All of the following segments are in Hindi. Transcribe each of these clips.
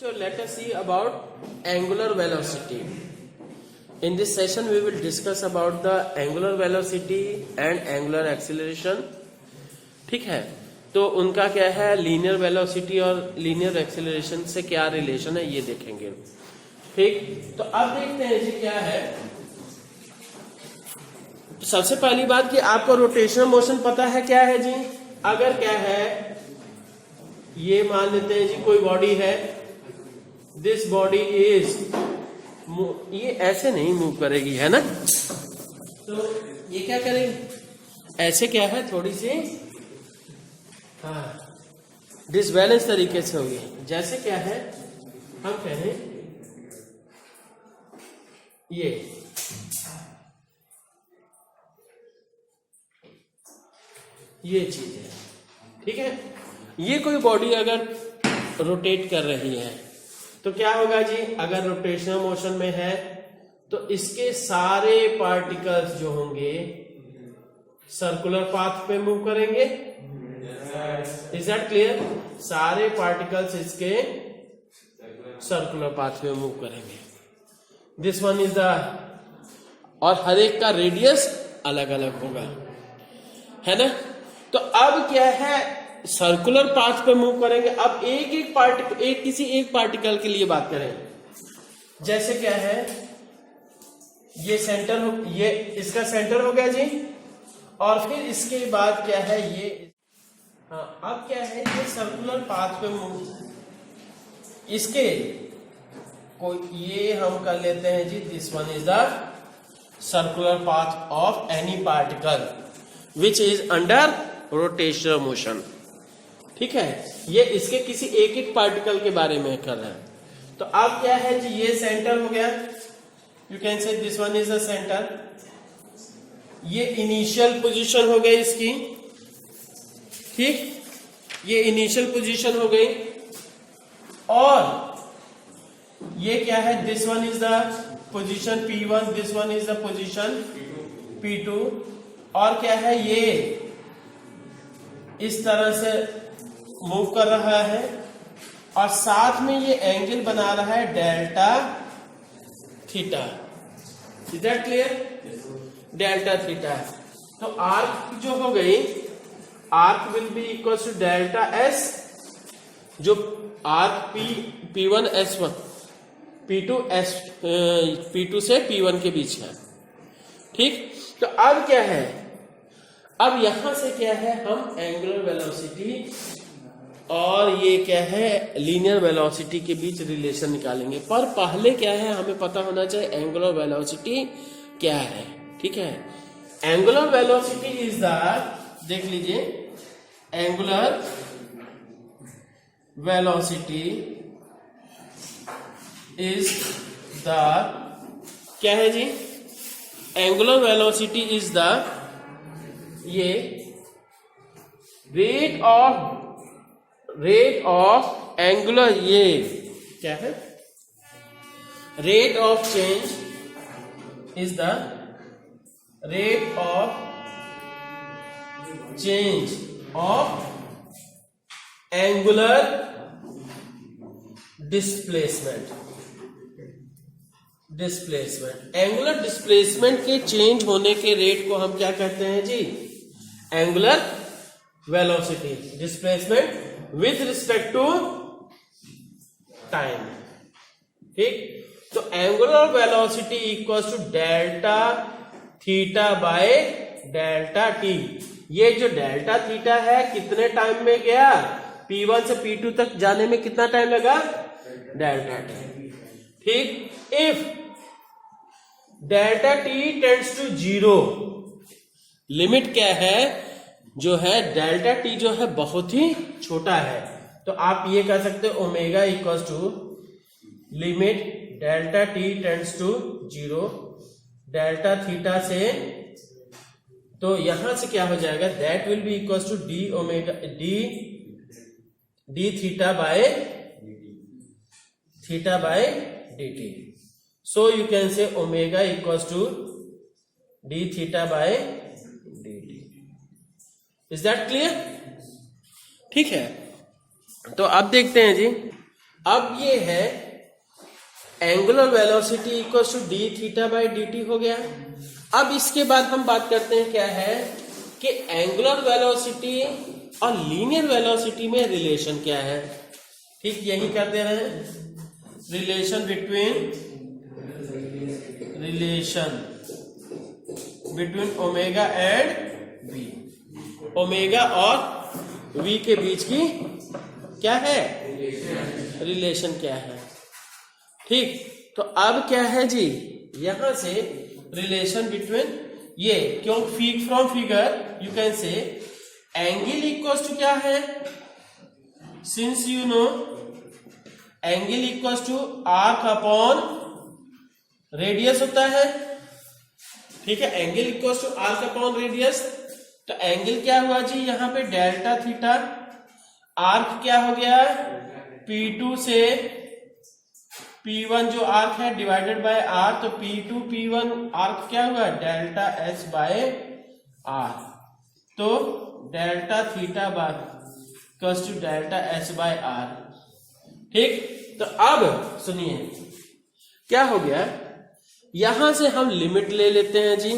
So let us see about angular velocity. In this session we will discuss about the angular velocity and angular acceleration. ठीक है, तो उनका क्या है, लीनियर वेलोसिटी और लीनियर एक्सेलरेशन से क्या रिलेशन है ये देखेंगे. ठीक, तो अब देखते हैं जी क्या है. तो सबसे पहली बात कि आपको रोटेशनल मोशन पता है क्या है जी. अगर क्या है, ये मान लेते हैं जी कोई बॉडी है, दिस बॉडी इज, ये ऐसे नहीं मूव करेगी है ना, तो ये क्या करेगी, ऐसे क्या है थोड़ी सी डिसबैलेंस तरीके से होगी. जैसे क्या है, हम कहें ये चीज है. ठीक है, ये कोई बॉडी अगर रोटेट कर रही है तो क्या होगा जी, अगर रोटेशनल मोशन में है तो इसके सारे पार्टिकल्स जो होंगे सर्कुलर पाथ पे मूव करेंगे. Is that clear? सारे पार्टिकल्स इसके सर्कुलर पाथ पे मूव करेंगे. दिस वन इज द, और हर एक का रेडियस अलग अलग होगा, है ना. तो अब क्या है, सर्कुलर पाथ पे मूव करेंगे. अब किसी एक पार्टिकल के लिए बात करें. जैसे क्या है, ये सेंटर हो, ये इसका सेंटर हो गया जी, और फिर इसके बाद क्या है ये, अब क्या है, ये सर्कुलर पाथ पे मूव, इसके कोई ये हम कर लेते हैं जी, this one is the circular path of any particle which is under rotational motion. ठीक है, ये इसके किसी एक पार्टिकल के बारे में कर रहा है. तो अब क्या है जी, ये सेंटर हो गया, यू कैन से this one is the centre. ये इनिशियल पोजीशन हो गई इसकी. ठीक, ये इनिशियल पोजीशन हो गई, और ये क्या है, this one is the position P1, this one is the position P2, और क्या है, ये इस तरह से मूव कर रहा है, और साथ में ये एंगल बना रहा है delta theta. Is that clear? Delta theta. तो आर्क जो हो गई, arc will be equal to delta S, जो आर्क P1 S1, P2 से P1 के बीच है. ठीक, तो अब क्या है, अब यहां से क्या है, हम एंगुलर वेलोसिटी और ये क्या है लीनियर वेलोसिटी के बीच रिलेशन निकालेंगे. पर पहले क्या है, हमें पता होना चाहिए एंगुलर वेलोसिटी क्या है. ठीक है, एंगुलर वेलोसिटी इज द, देख लीजिए, एंगुलर वेलोसिटी इज द, क्या है जी, एंगुलर वेलोसिटी इज द, ये रेट ऑफ एंगुलर, ये क्या है, rate of change is the rate of change of angular displacement. Angular displacement के चेंज होने के रेट को हम क्या कहते हैं जी, angular velocity. Displacement with respect to time. ठीक, तो angular velocity equals to delta theta by delta T. ये जो डेल्टा थीटा है कितने टाइम में गया, P1 से P2 तक जाने में कितना टाइम लगा, डेल्टा टी. ठीक, if delta T tends to 0, limit क्या है, जो है डेल्टा टी जो है बहुत ही छोटा है, तो आप ये कह सकते हो omega equals to limit delta T tends to 0 delta theta से, तो यहां से क्या हो जाएगा, that will be equals to D omega D theta by D T. So you can say omega equals to D theta by D T. Is that clear? ठीक है, तो अब देखते हैं जी, अब ये है angular velocity equal to D theta by D T हो गया। अब इसके बाद हम बात करते हैं क्या है कि एंगुलर वेलोसिटी और लीनियर वेलोसिटी में रिलेशन क्या है। ठीक यही कर दे रहे हैं, relation between omega and V. Omega और वी के बीच की क्या है रिलेशन क्या है। ठीक, तो अब क्या है जी, यहां से रिलेशन बिटवीन ये क्यों from figure you can say angle equals to क्या है, since you know angle equals to arc upon radius होता है। ठीक है, angle equals to arc upon radius. तो एंगल क्या हुआ जी यहाँ पे डेल्टा थीटा, आर्क क्या हो गया P2 से P1 जो आर्क है डिवाइडेड बाय R, तो P2 P1 आर्क क्या हुआ डेल्टा S बाय R। तो delta theta by equals to delta S by R। ठीक, तो अब सुनिए क्या हो गया, यहां से हम लिमिट ले लेते हैं जी।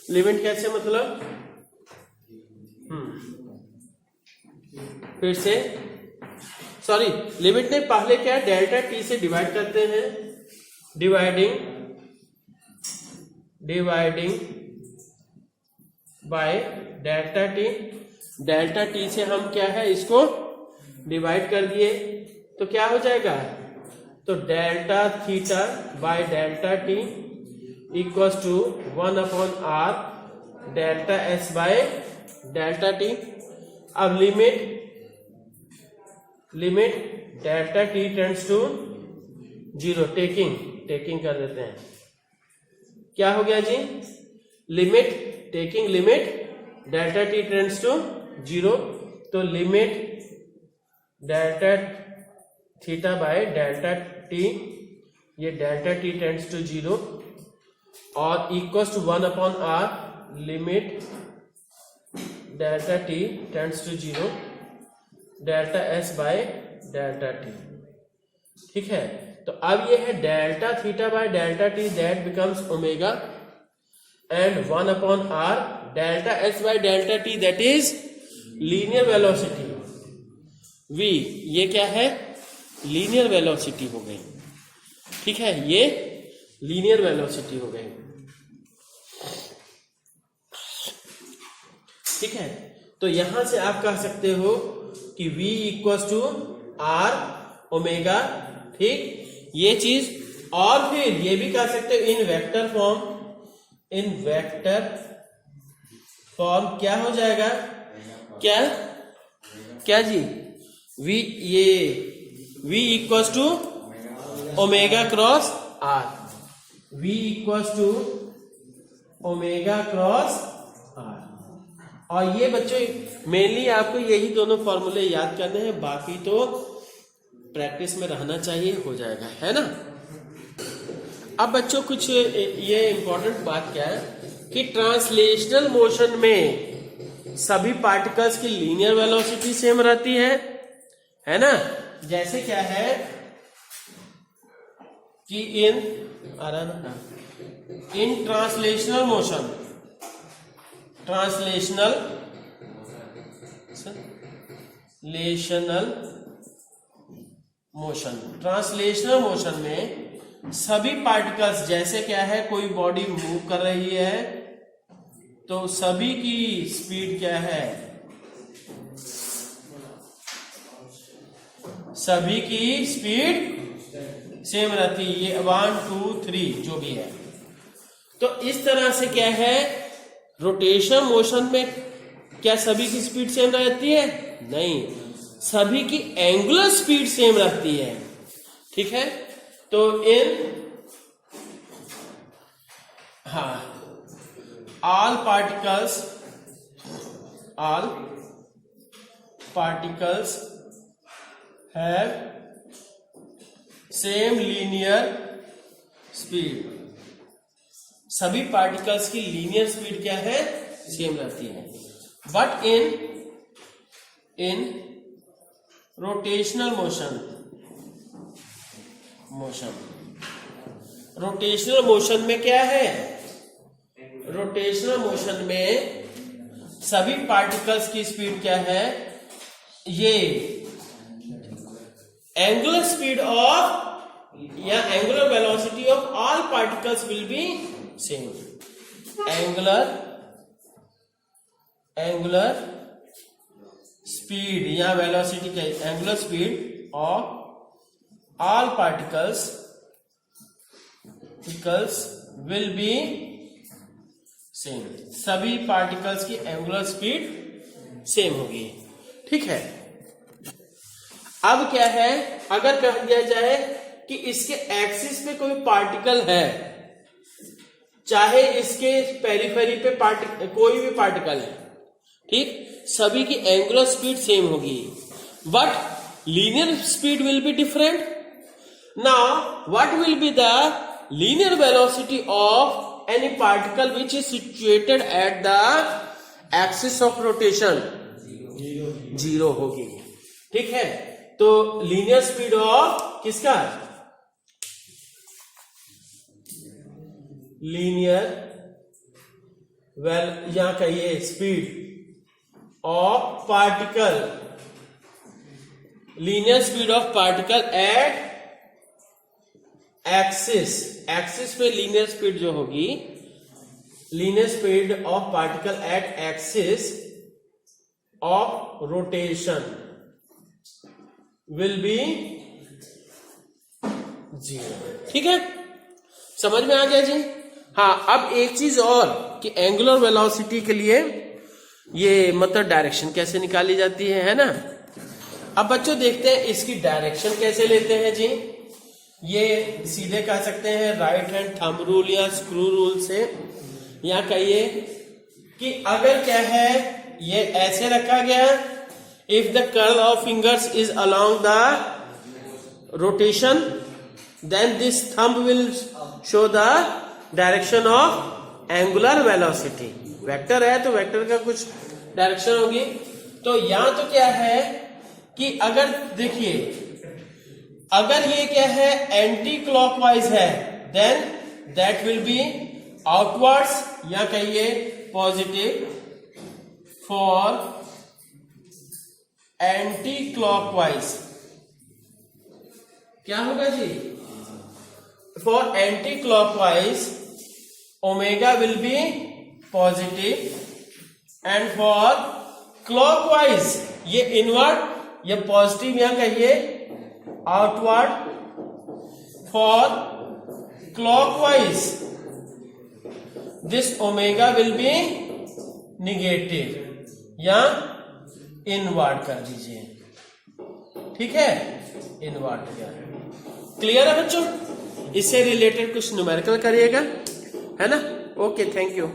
लिमिट कैसे मतलब, फिर से सॉरी लिमिट ने पहले क्या डेल्टा टी से डिवाइड करते हैं, dividing by delta T. Delta T से हम क्या है इसको डिवाइड कर दिए तो क्या हो जाएगा, तो delta theta by delta T equals to 1 upon R delta S by delta T. अब limit delta T tends to 0, taking कर देते हैं। क्या हो गया जी, limit delta T tends to 0, तो limit delta theta by delta T, ये डेल्टा टी टेंड्स टू 0 और equals to 1 upon R limit delta T tends to 0 delta S by delta T. ठीक है, तो अब ये है delta theta by delta T, that becomes omega, and 1 upon R delta S by delta T, that is linear velocity v। ये क्या है, लीनियर वेलोसिटी हो गई। ठीक है, ये लीनियर वेलोसिटी हो गई। ठीक है, तो यहां से आप कह सकते हो कि v equals to R omega. ठीक, ये चीज, और फिर ये भी कह सकते हो इन वेक्टर फॉर्म क्या हो जाएगा, क्या जी, v equals to omega cross R, v equals to omega cross R. और ये बच्चों मेनली आपको यही दोनों फॉर्मूले याद करने हैं, बाकी तो प्रैक्टिस में रहना चाहिए, हो जाएगा, है ना। अब बच्चों कुछ ये इंपॉर्टेंट बात क्या है कि ट्रांसलेशनल मोशन में सभी पार्टिकल्स की लीनियर वेलोसिटी सेम रहती है ना। जैसे क्या है कि इन ट्रांसलेशनल मोशन में सभी पार्टिकल्स, जैसे क्या है कोई बॉडी मूव कर रही है तो सभी की स्पीड क्या है, सभी की स्पीड सेम रहती है, ये 1 2 3 जो भी है। तो इस तरह से क्या है, रोटेशन मोशन में क्या सभी की स्पीड सेम रहती है, नहीं, सभी की एंगुलर स्पीड सेम रहती है। ठीक है, तो all particles have same linear speed। सभी पार्टिकल्स की लीनियर स्पीड क्या है, सेम रहती है। But in rotational motion motion. Rotational motion में क्या है, रोटेशनल मोशन में सभी पार्टिकल्स की स्पीड क्या है, ये एंगुलर स्पीड ऑफ या angular velocity of all particles will be same. Angular speed या वेलोसिटी का angular speed of all particles will be same. सभी पार्टिकल्स की एंगुलर स्पीड सेम होगी। ठीक है, अब क्या है, अगर कह दिया जाए कि इसके एक्सिस पे कोई पार्टिकल है, चाहे इसके पेरिफेरी पे कोई भी पार्टिकल है, ठीक, सभी की एंगुलर स्पीड सेम होगी, but linear speed will be different. Now what will be the linear velocity of any particle which is situated at the axis of rotation? Zero होगी। ठीक है, तो लीनियर स्पीड ऑफ किसका, लीनियर यहां कहिए speed of particle, linear speed of particle at axis. Axis पे लीनियर स्पीड जो होगी, linear speed of particle at axis of rotation will be zero. ठीक है, समझ में आ गया जी? हाँ, अब एक चीज और कि एंगुलर वेलोसिटी के लिए ये मतलब डायरेक्शन कैसे निकाली जाती है ना। अब बच्चों देखते हैं इसकी डायरेक्शन कैसे लेते हैं जी। ये सीधे कह सकते हैं राइट हैंड थंब रूल या स्क्रू रूल से, या कहिए कि अगर क्या है ये ऐसे रखा गया, if the curl of fingers is along the rotation then this thumb will show the direction of angular velocity. Vector है तो वेक्टर का कुछ डायरेक्शन होगी। तो यहां तो क्या है कि अगर देखिए, अगर ये क्या है एंटी क्लॉकवाइज है, then that will be outwards, या कहिए पॉजिटिव फॉर एंटी क्लॉकवाइज। क्या होगा जी, for anticlockwise omega will be positive and for clockwise ये इनवर्ड या पॉजिटिव या कहिए outward. For clockwise this omega will be negative या इनवर्ड कर दीजिए। ठीक है, इनवर्ड किया। क्लियर है बच्चों? इससे रिलेटेड कुछ न्यूमेरिकल करिएगा, है ना। Okay, thank you.